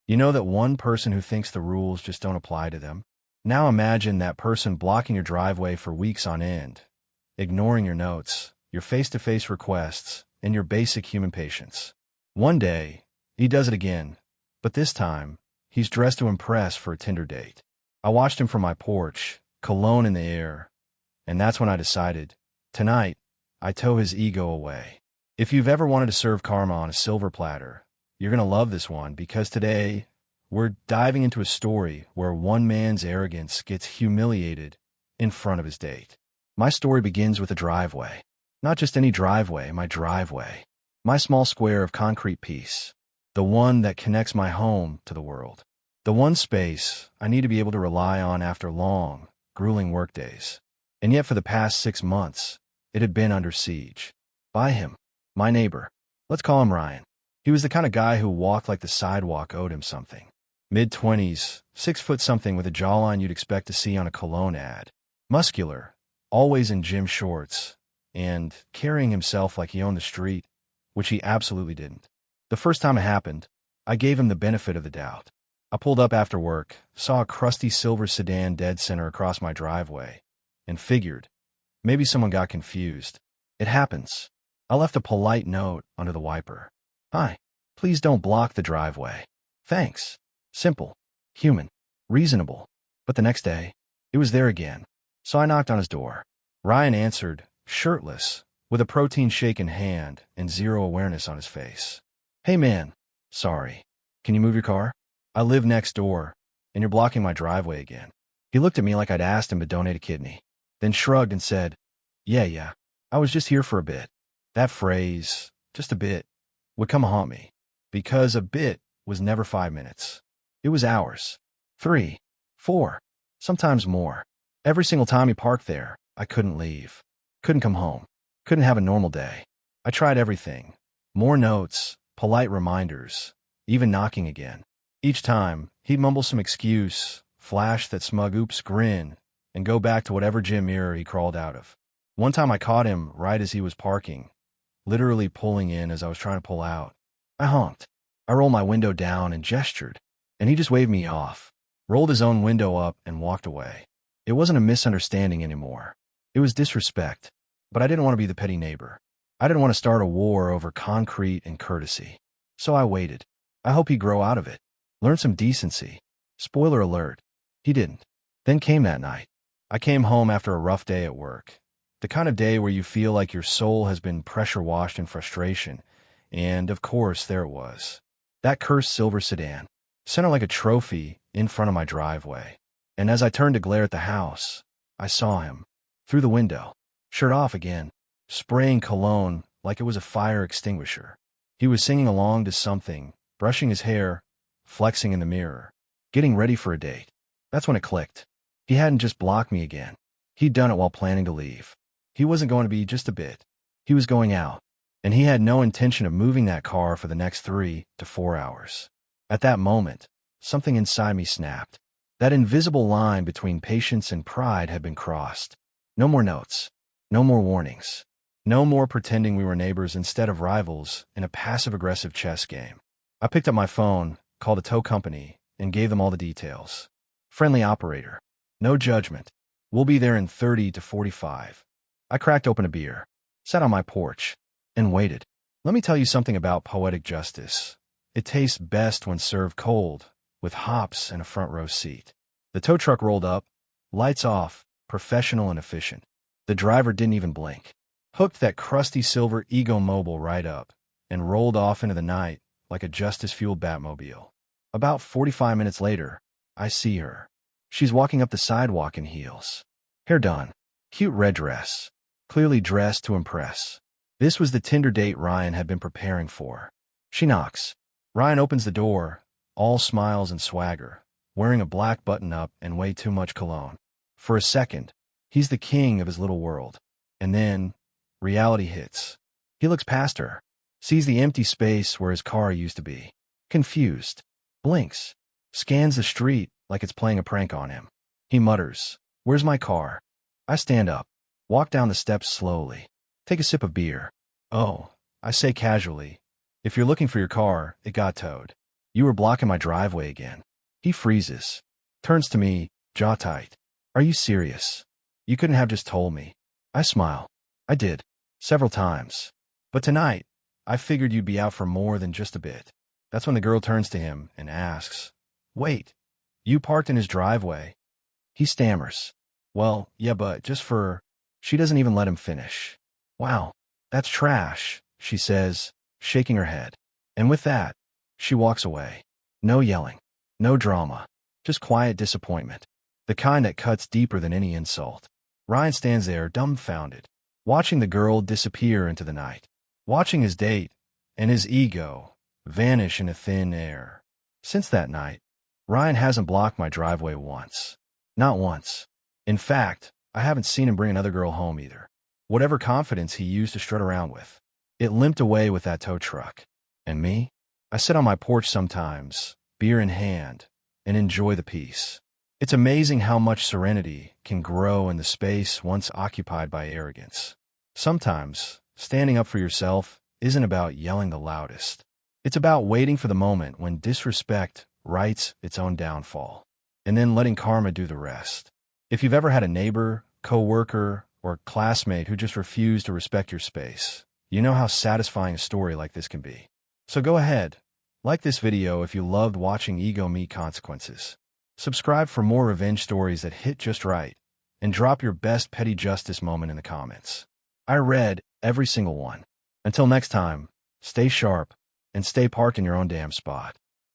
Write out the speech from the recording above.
You know that one person who thinks the rules just don't apply to them? Now imagine that person blocking your driveway for weeks on end, ignoring your notes, your face-to-face requests, and your basic human patience. One day, he does it again, but this time, he's dressed to impress for a Tinder date. I watched him from my porch, cologne in the air, and that's when I decided, tonight, I tow his ego away. If you've ever wanted to serve karma on a silver platter, you're going to love this one because today, we're diving into a story where one man's arrogance gets humiliated in front of his date. My story begins with a driveway. Not just any driveway, my driveway. My small square of concrete piece. The one that connects my home to the world. The one space I need to be able to rely on after long, grueling workdays. And yet for the past 6 months, it had been under siege. By him, my neighbor. Let's call him Ryan. He was the kind of guy who walked like the sidewalk owed him something. Mid-20s, 6 foot something with a jawline you'd expect to see on a cologne ad. Muscular, always in gym shorts, and carrying himself like he owned the street, which he absolutely didn't. The first time it happened, I gave him the benefit of the doubt. I pulled up after work, saw a crusty silver sedan dead center across my driveway, and figured, maybe someone got confused. It happens. I left a polite note under the wiper. Hi, please don't block the driveway. Thanks. Simple, human, reasonable. But the next day, it was there again. So I knocked on his door. Ryan answered, shirtless, with a protein shake in hand and zero awareness on his face. Hey man, sorry. Can you move your car? I live next door, and you're blocking my driveway again. He looked at me like I'd asked him to donate a kidney, then shrugged and said, Yeah, I was just here for a bit. That phrase, just a bit, would come haunt me, because a bit was never 5 minutes. It was hours. 3, 4, sometimes more. Every single time he parked there, I couldn't leave. Couldn't come home. Couldn't have a normal day. I tried everything. More notes, polite reminders, even knocking again. Each time, he'd mumble some excuse, flash that smug oops grin, and go back to whatever gym mirror he crawled out of. One time I caught him right as he was parking, literally pulling in as I was trying to pull out. I honked. I rolled my window down and gestured, and he just waved me off, rolled his own window up and walked away. It wasn't a misunderstanding anymore. It was disrespect, but I didn't want to be the petty neighbor. I didn't want to start a war over concrete and courtesy. So I waited. I hope he'd grow out of it. Learn some decency. Spoiler alert, he didn't. Then came that night. I came home after a rough day at work. The kind of day where you feel like your soul has been pressure-washed in frustration. And, of course, there it was. That cursed silver sedan, centered like a trophy in front of my driveway. And as I turned to glare at the house, I saw him. Through the window. Shirt off again. Spraying cologne like it was a fire extinguisher. He was singing along to something, brushing his hair, flexing in the mirror, getting ready for a date. That's when it clicked. He hadn't just blocked me again. He'd done it while planning to leave. He wasn't going to be just a bit. He was going out. And he had no intention of moving that car for the next 3 to 4 hours. At that moment, something inside me snapped. That invisible line between patience and pride had been crossed. No more notes. No more warnings. No more pretending we were neighbors instead of rivals in a passive-aggressive chess game. I picked up my phone, called a tow company, and gave them all the details. Friendly operator. No judgment. We'll be there in 30 to 45. I cracked open a beer, sat on my porch, and waited. Let me tell you something about poetic justice. It tastes best when served cold, with hops and a front row seat. The tow truck rolled up, lights off, professional and efficient. The driver didn't even blink. Hooked that crusty silver Ego Mobile right up, and rolled off into the night like a justice-fueled Batmobile. About 45 minutes later, I see her. She's walking up the sidewalk in heels. Hair done. Cute red dress. Clearly dressed to impress. This was the Tinder date Ryan had been preparing for. She knocks. Ryan opens the door, all smiles and swagger, wearing a black button-up and way too much cologne. For a second, he's the king of his little world. And then, reality hits. He looks past her, sees the empty space where his car used to be. Confused. Blinks. Scans the street like it's playing a prank on him. He mutters, "Where's my car?" I stand up, walk down the steps slowly, take a sip of beer. "Oh," I say casually, "if you're looking for your car, it got towed." You were blocking my driveway again. He freezes. Turns to me, jaw tight. Are you serious? You couldn't have just told me. I smile. I did. Several times. But tonight, I figured you'd be out for more than just a bit. That's when the girl turns to him and asks, Wait, you parked in his driveway? He stammers. Well, yeah, but just for... She doesn't even let him finish. Wow, that's trash, she says, shaking her head. And with that, she walks away. No yelling. No drama. Just quiet disappointment. The kind that cuts deeper than any insult. Ryan stands there dumbfounded, watching the girl disappear into the night. Watching his date and his ego vanish into thin air. Since that night, Ryan hasn't blocked my driveway once. Not once. In fact, I haven't seen him bring another girl home either. Whatever confidence he used to strut around with, it limped away with that tow truck. And me? I sit on my porch sometimes, beer in hand, and enjoy the peace. It's amazing how much serenity can grow in the space once occupied by arrogance. Sometimes, standing up for yourself isn't about yelling the loudest. It's about waiting for the moment when disrespect writes its own downfall, and then letting karma do the rest. If you've ever had a neighbor, coworker, or classmate who just refused to respect your space, you know how satisfying a story like this can be. So go ahead, like this video if you loved watching ego meet consequences. Subscribe for more revenge stories that hit just right, and drop your best petty justice moment in the comments. I read every single one. Until next time, stay sharp, and stay parked in your own damn spot.